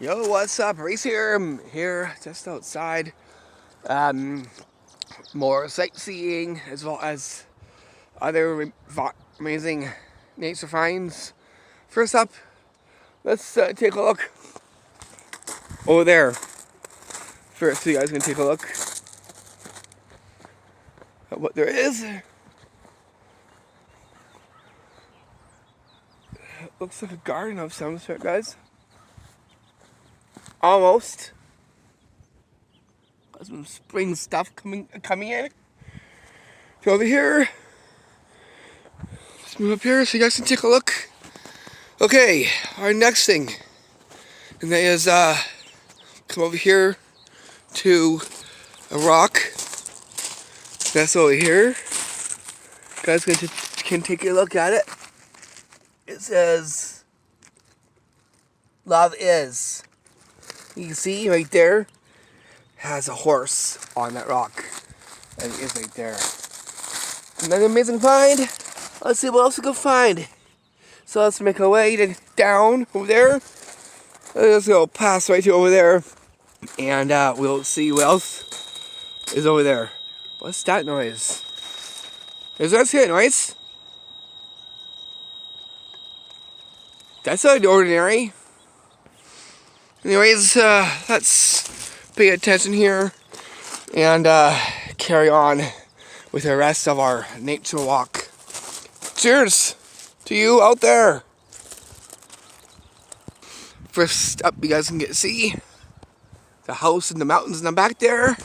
Yo, what's up? Reese here. I'm here just outside. Um, More sightseeing as well as other amazing nature finds. First up, let's take a look over there. First, you guys can take a look at what there is. Looks like a garden of some sort, guys. Almost. Got some spring stuff coming in. So over here. Let's move up here so you guys can take a look. Okay, our next thing, and that is come over here to a rock that's over here. You guys can take a look at it. It says "Love is." You can see right there has a horse on that rock, and it is right there. Another amazing find. Let's see what else we can find. So let's make our way down over there. Let's go pass right to over there, and we'll see what else is over there. What's that noise? Is that a noise? That's not ordinary. Anyways, let's pay attention here and carry on with the rest of our nature walk. Cheers to you out there. First up, you guys can see the house in the mountains in the back there.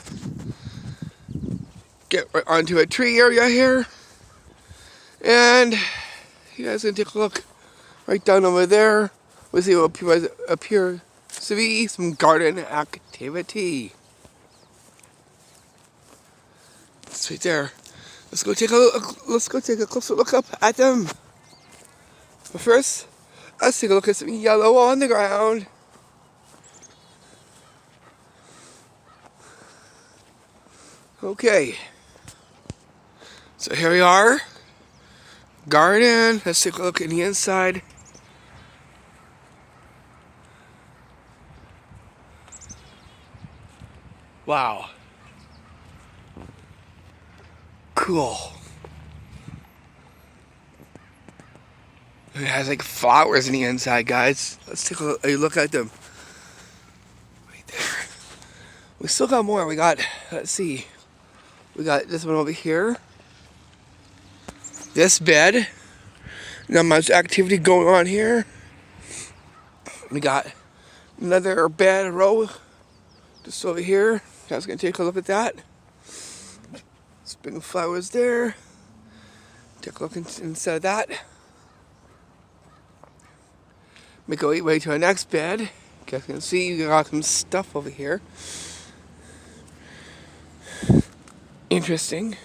Get right onto a tree area here, and you guys can take a look right down over there. We'll see what appears to be some garden activity. It's right there. Let's go take a look. Let's go take a closer look up at them. But first, let's take a look at some yellow on the ground. Okay. So here we are. Garden. Let's take a look in the inside. Wow. Cool. It has like flowers in the inside, guys. Let's take a look at them. Right there. We still got more. We got, let's see. We got this one over here. This bed. Not much activity going on here. We got another bed row just over here. You guys gonna take a look at that. Spring flowers there. Take a look inside of that. Make our way to our next bed. You guys can see we got some stuff over here. Interesting.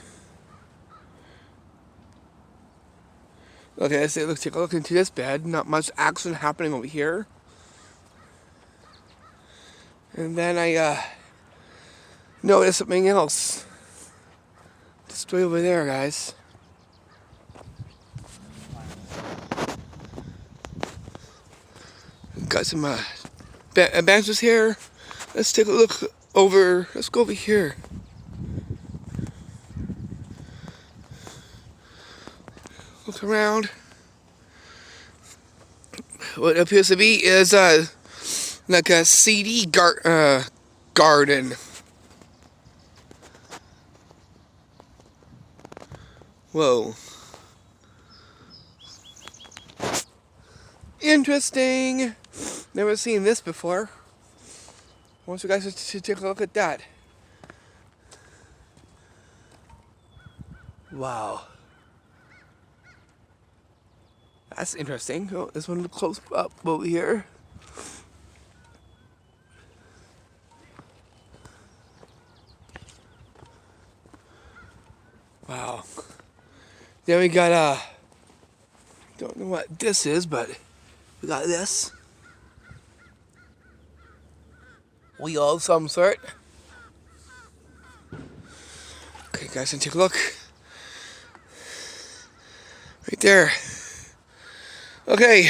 Okay, let's take a look into this bed. Not much action happening over here. And then I noticed something else. Just way over there, guys. Got some benches here. Let's take a look over. Let's go over here. Look around. What appears to be is like a CD garden. Whoa. Interesting. Never seen this before. I want you guys to take a look at that. Wow. That's interesting. Oh, this one looks close up over here. Wow. Then we got don't know what this is, but we got this. Wheel of some sort. Okay, guys, can take a look. Right there. Okay,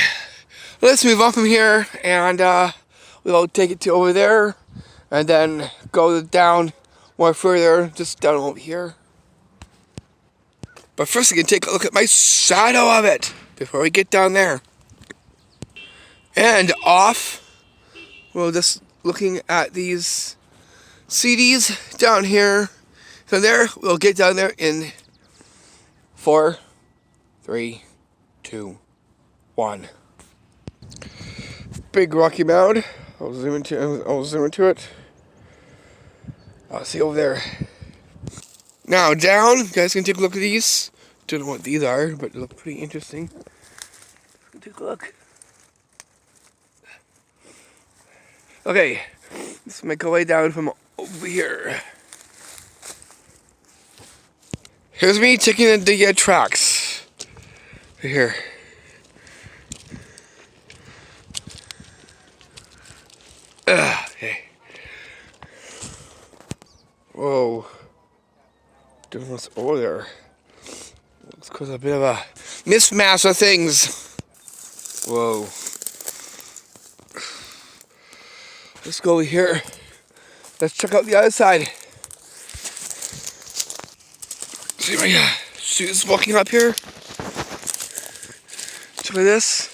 let's move on from here and we'll take it to over there, and then go down more further, just down over here. But first, we can take a look at my shadow of it before we get down there. And off, we're just looking at these CDs down here. So there, we'll get down there in 4, 3, 2, 1. Big rocky mound. I'll zoom into it. I'll see over there. Now down, you guys can take a look at these. Don't know what these are, but they look pretty interesting. Take a look. Okay, let's make our way down from over here. Here's me taking the tracks. Right here. Okay. Whoa. Don't know what's over there. Looks cause a bit of a mismatch of things. Whoa. Let's go over here. Let's check out the other side. See my shoes walking up here. Look at this.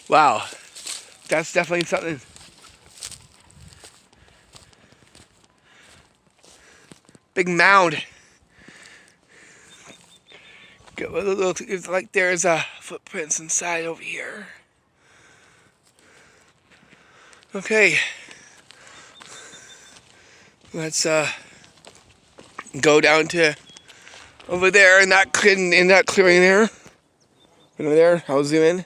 Wow. That's definitely something. Big mound. It's like there's footprints inside over here. Okay. Let's go down to over there in that clearing there. Over there, I'll zoom in.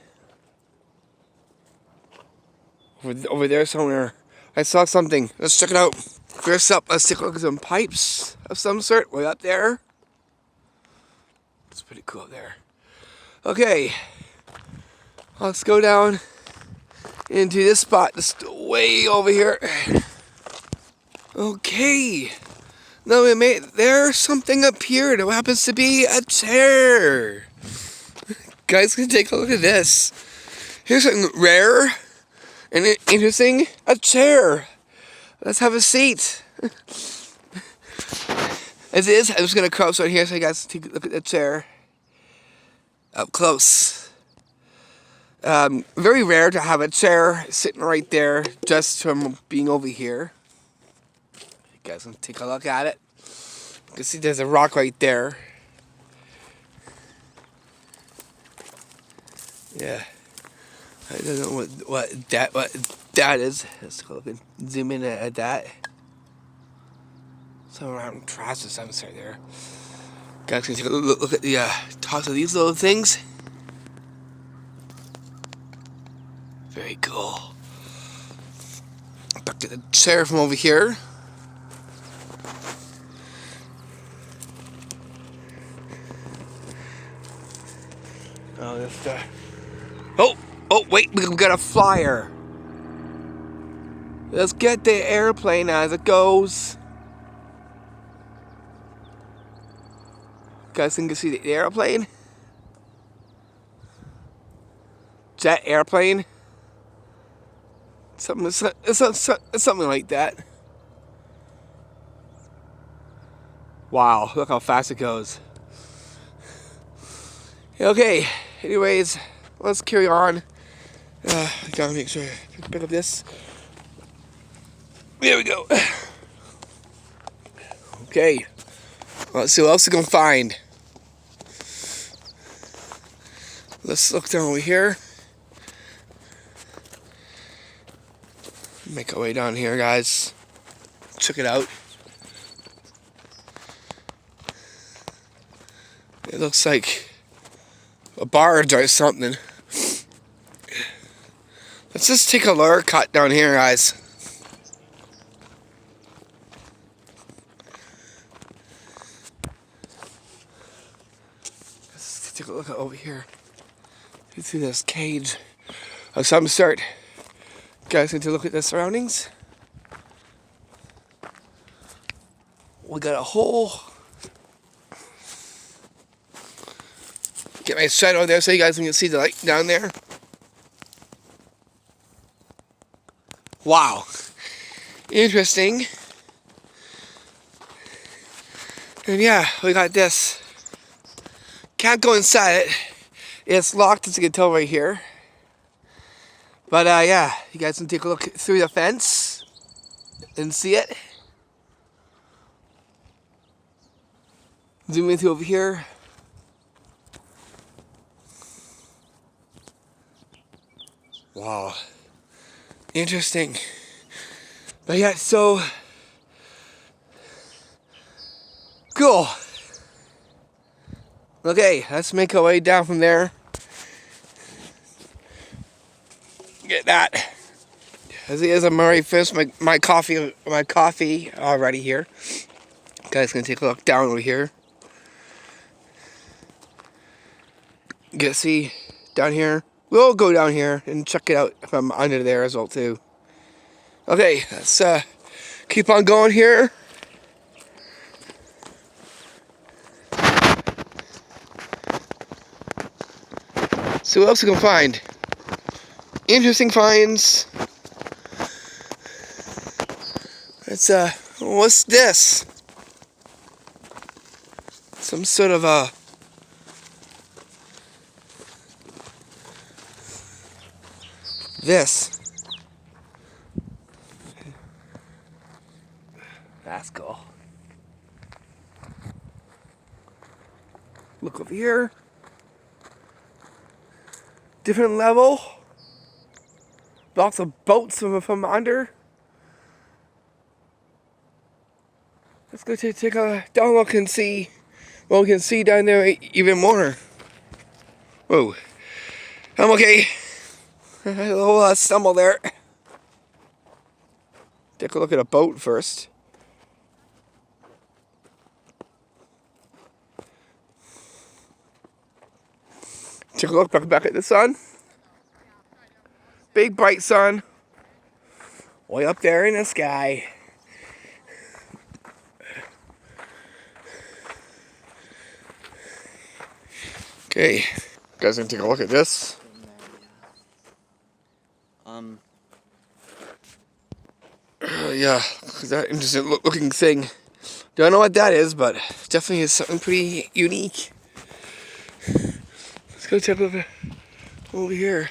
Over there somewhere. I saw something. Let's check it out. First up, let's take a look at some pipes of some sort way up there. It's pretty cool up there. Okay. Let's go down into this spot, just way over here. Okay. Now there's something up here that happens to be a chair. Guys, can take a look at this. Here's something rare and interesting, a chair. Let's have a seat. As is, I'm just gonna cross right here so you guys take a look at the chair up close. Very rare to have a chair sitting right there just from being over here. You guys can take a look at it. You can see there's a rock right there. Yeah. I don't know what that is. Let's take a look and zoom in at that. Some around trash or something right there. Guys can take a look at the tops of these little things. Very cool. Back to the chair from over here. Oh, this Oh, wait, we got a flyer. Let's get the airplane as it goes. Guys can see the airplane. Jet airplane. Something like that. Wow, look how fast it goes. Okay, anyways, let's carry on. I gotta make sure I pick up this. There we go. Okay, let's see what else we can find. Let's look down over here. Make our way down here, guys. Check it out. It looks like a barge or something. Let's just take a lower cut down here, guys. Let's take a look over here. You see this cage of some sort. Guys, need to look at the surroundings. We got a hole. Get my shadow there so you guys can see the light down there. Wow. Interesting. And yeah, we got this. Can't go inside it. It's locked, as you can tell right here. But yeah, you guys can take a look through the fence and see it. Zoom in through over here. Wow. Interesting. But yeah, so cool. Okay, let's make our way down from there. Get that. As it is, I'm already finished my coffee already here. Guys, gonna take a look down over here. Get to see down here. We'll go down here and check it out from under there as well too. Okay, let's keep on going here. See what else we can find. Interesting finds. It's what's this? Some sort of a this. That's cool. Look over here. Different level. Lots of boats from under. Let's go take a down look and see what we can see down there even more. Whoa. I'm okay. I had a little stumble there. Take a look at a boat first. Take a look back at the sun. Big bright sun. Way up there in the sky. Okay, you guys gonna take a look at this? Yeah, that interesting looking thing. Don't know what that is, but definitely is something pretty unique. Let's go take a look over here.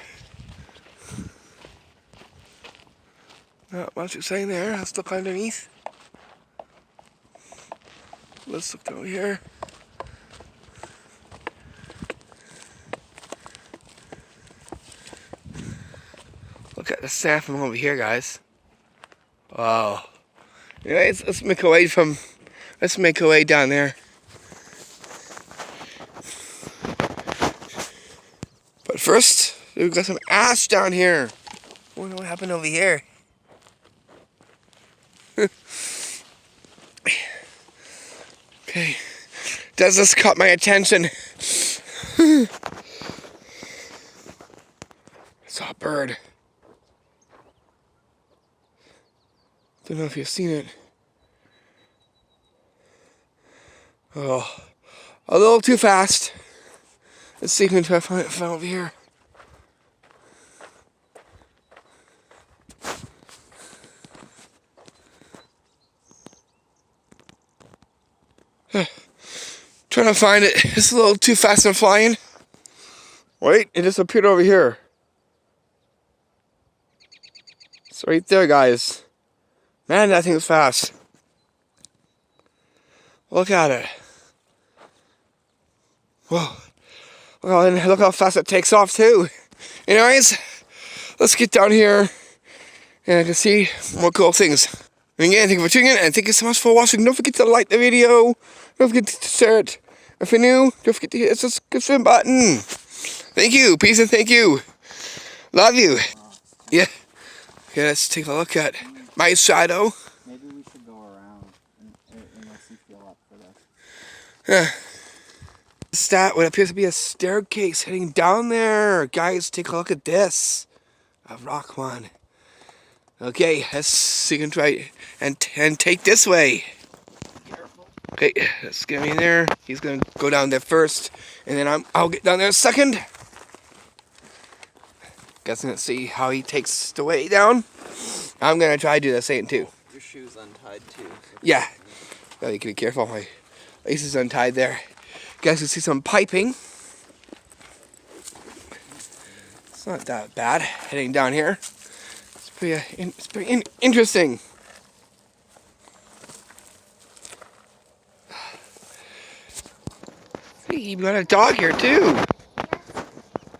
Not much exciting there. Let's look underneath. Let's look over here. Look at the sand from over here, guys. Wow. Anyways, let's make our way down there. But first, we've got some ash down here. I wonder what happened over here. Okay. Does this caught my attention? I saw a bird. Don't know if you've seen it. Oh, a little too fast. Let's see if we can try to find it over here. Trying to find it. It's a little too fast and flying. Wait, it just appeared over here. It's right there, guys. Man, that thing is fast. Look at it. Whoa. Well, and look how fast it takes off, too. Anyways, let's get down here and I can see more cool things. And again, thank you for tuning in, and thank you so much for watching. Don't forget to like the video. Don't forget to share it. If you're new, don't forget to hit the subscription button. Thank you. Peace and thank you. Love you. Yeah. Okay, let's take a look at my shadow. Maybe we should go around unless you feel up for this. Yeah. That what appears to be a staircase heading down there. Guys, take a look at this. A rock one. Okay, let's see if we can try and take this way. Okay, let's get him in there. He's gonna go down there first, and then I'll get down there second. Guess I'm gonna see how he takes the way down. I'm gonna try to do the same too. Your shoe's untied too. So Yeah. Oh, you can be careful. My lace is untied there. You guys can see some piping. It's not that bad. Heading down here. It's pretty interesting. Hey, you got a dog here too.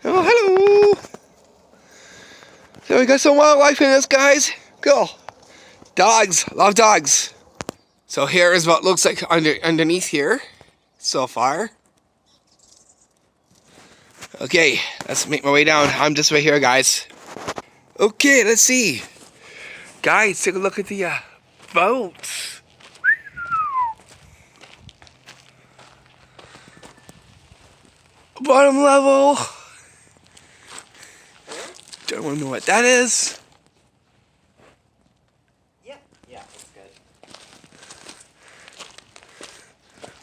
Oh, hello. So we got some wildlife in this, guys. Cool. Dogs. Love dogs. So here is what looks like underneath here so far. Okay, let's make my way down. I'm just right here, guys. Okay, let's see. Guys, take a look at the boats. Bottom level. Don't want to know what that is. yeah, that's good.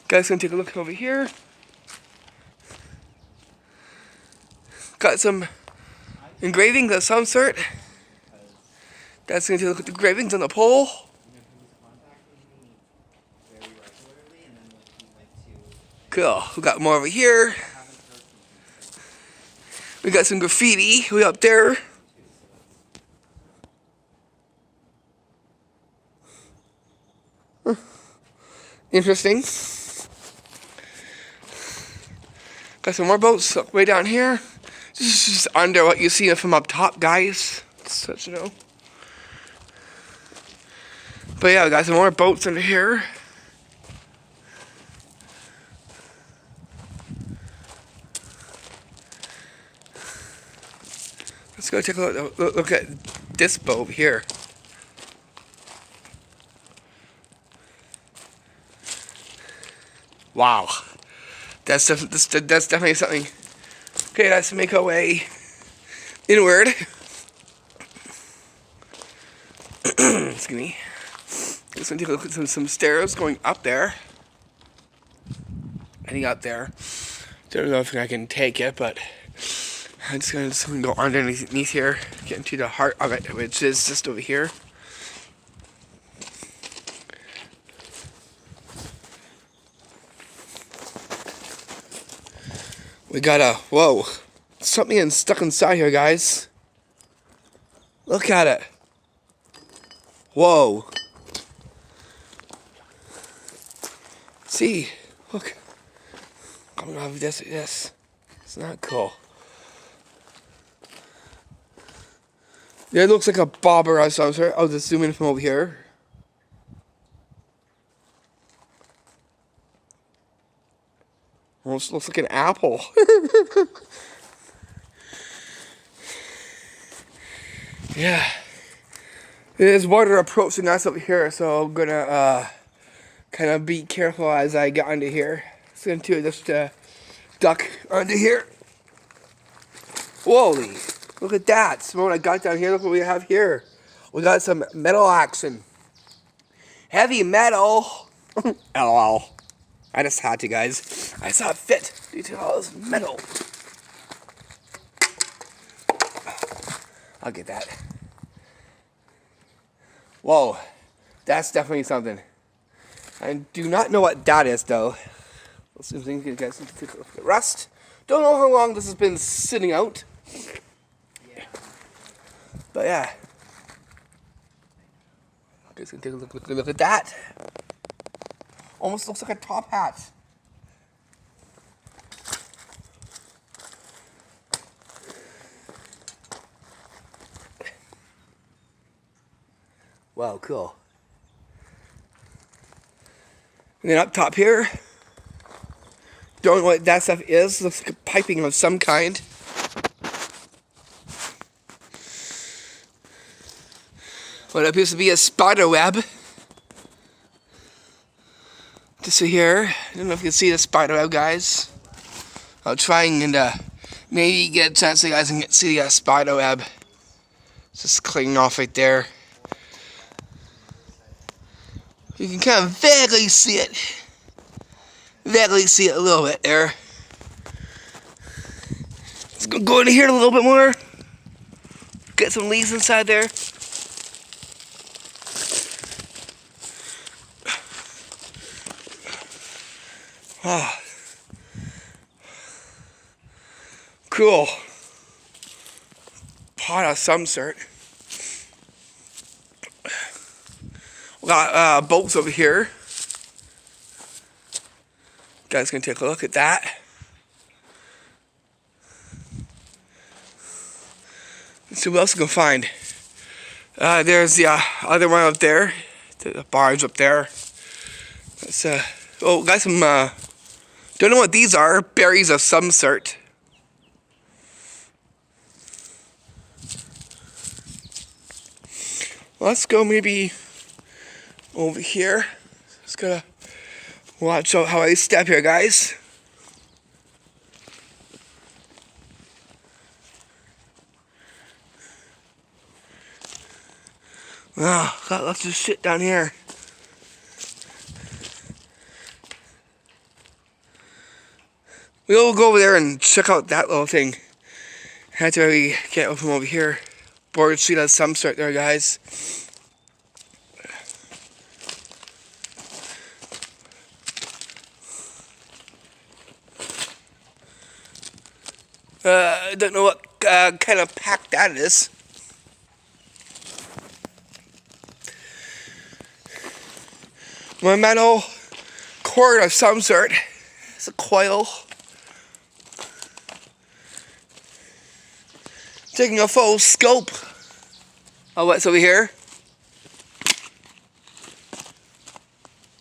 Guys, gonna take a look over here. Got some engravings of some sort. That's gonna take a look at the engravings on the pole. Cool. We got more over here. We got some graffiti way up there. Interesting. Got some more boats way down here. This is just under what you see from up top, guys. So you know. But yeah, we got some more boats under here. Let's go take a look at this boat over here. Wow. That's definitely something. Okay, let's make our way inward. Excuse me. Let's take a look at some stairs going up there. Heading up there. Don't know if I can take it, but I'm just gonna go underneath here, get into the heart of it, which is just over here. We got whoa, something stuck inside here, guys. Look at it. Whoa. See, look. Coming off of this. It's not cool. Yeah, it looks like a bobber or some sort. I'll just zoom in from over here. Almost looks like an apple. Yeah. There's water approaching us up here, so I'm gonna kind of be careful as I get under here. It's gonna do just duck under here. Holy, look at that. Simone, I got down here. Look what we have here. We got some metal action. Heavy metal. LOL. I just had to, guys. I saw it fit due to all this metal. I'll get that. Whoa, that's definitely something. I do not know what that is, though. Let's see if we can get some rust. Don't know how long this has been sitting out. Yeah. But yeah. Just gonna take a look at that. Almost looks like a top hat. Wow, cool. And then up top here, don't know what that stuff is. Looks like a piping of some kind. What appears to be a spider web. Just here. I don't know if you can see the spider web, guys. I'll try and maybe get a chance so you guys can see the spider web. It's just clinging off right there. You can kind of vaguely see it. Vaguely see it a little bit there. Let's go into here a little bit more. Get some leaves inside there. Ah, cool. Pot of some sort. We got boats over here. Guys, gonna take a look at that. Let's see what else we can find. There's the other one up there. The barge up there. Let's, oh, got some, don't know what these are. Berries of some sort. Let's go maybe over here. Just gotta watch out how I step here, guys. Oh, got lots of shit down here. We'll go over there and check out that little thing. That's where we get from over here. Board sheet of some sort there, guys. I don't know what kind of pack that is. My metal cord of some sort. It's a coil. Taking a full scope of what's over here.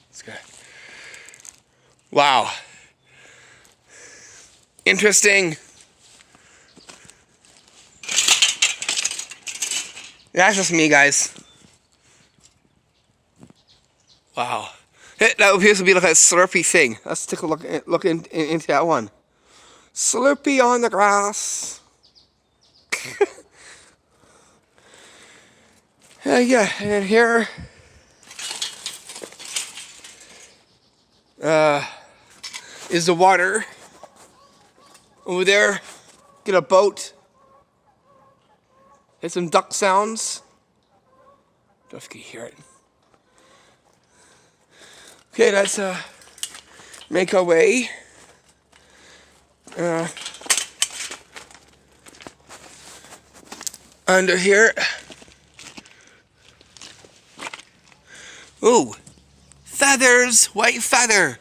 Let's go. Wow. Interesting. That's just me, guys. Wow. That appears to be like a Slurpee thing. Let's take a look into that one. Slurpee on the grass. Yeah, and here is the water. Over there, get a boat. There's some duck sounds. Don't know if you can hear it. Okay, let's make our way. Under here. Ooh, feathers, white feather.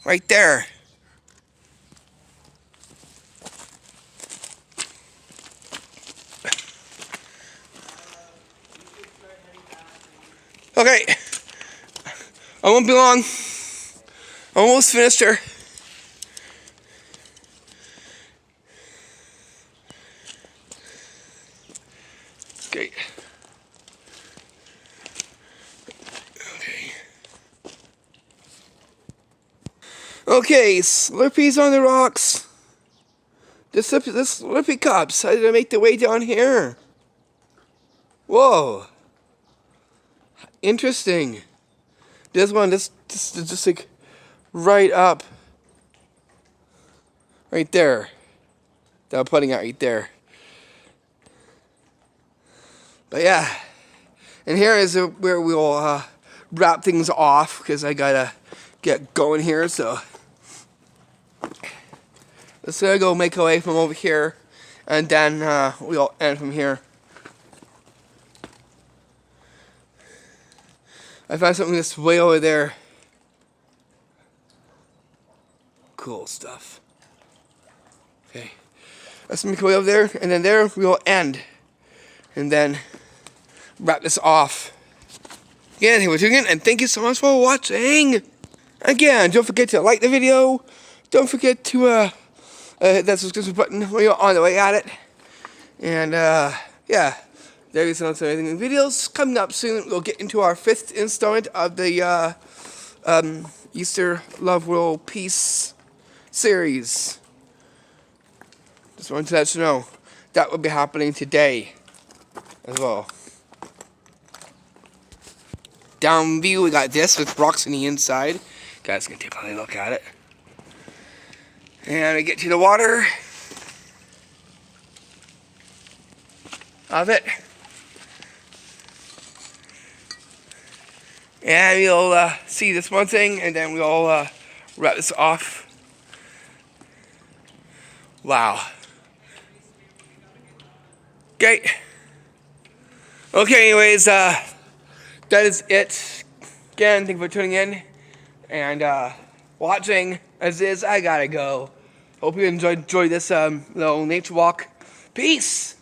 Right there. Okay, I won't be long. Almost finished here. Okay. Okay, Slurpees on the rocks. The Slurpee cups. How did I make the way down here? Whoa. Interesting. This one, this just like right up. Right there. That I'm putting out right there. But yeah. And here is where we'll wrap things off because I gotta get going here, so let's go make our way from over here, and then we'll end from here. I found something that's way over there. Cool stuff. Okay, let's make our way over there, and then there we'll end, and then wrap this off. Again, thank you for tuning in, and thank you so much for watching. Again, don't forget to like the video. Don't forget to hit that subscription button when you're on the way at it. And yeah, there is some amazing videos coming up soon. We'll get into our 5th installment of the Easter Love World Peace series. Just wanted to let you know that will be happening today as well. Down view, we got this with rocks on the inside. Guys can take a look at it. And we get to the water of it. And we'll see this one thing, and then we'll wrap this off. Wow. Okay. Okay, anyways, that is it. Again, thank you for tuning in and watching. As is, I gotta go. Hope you enjoyed this little nature walk. Peace!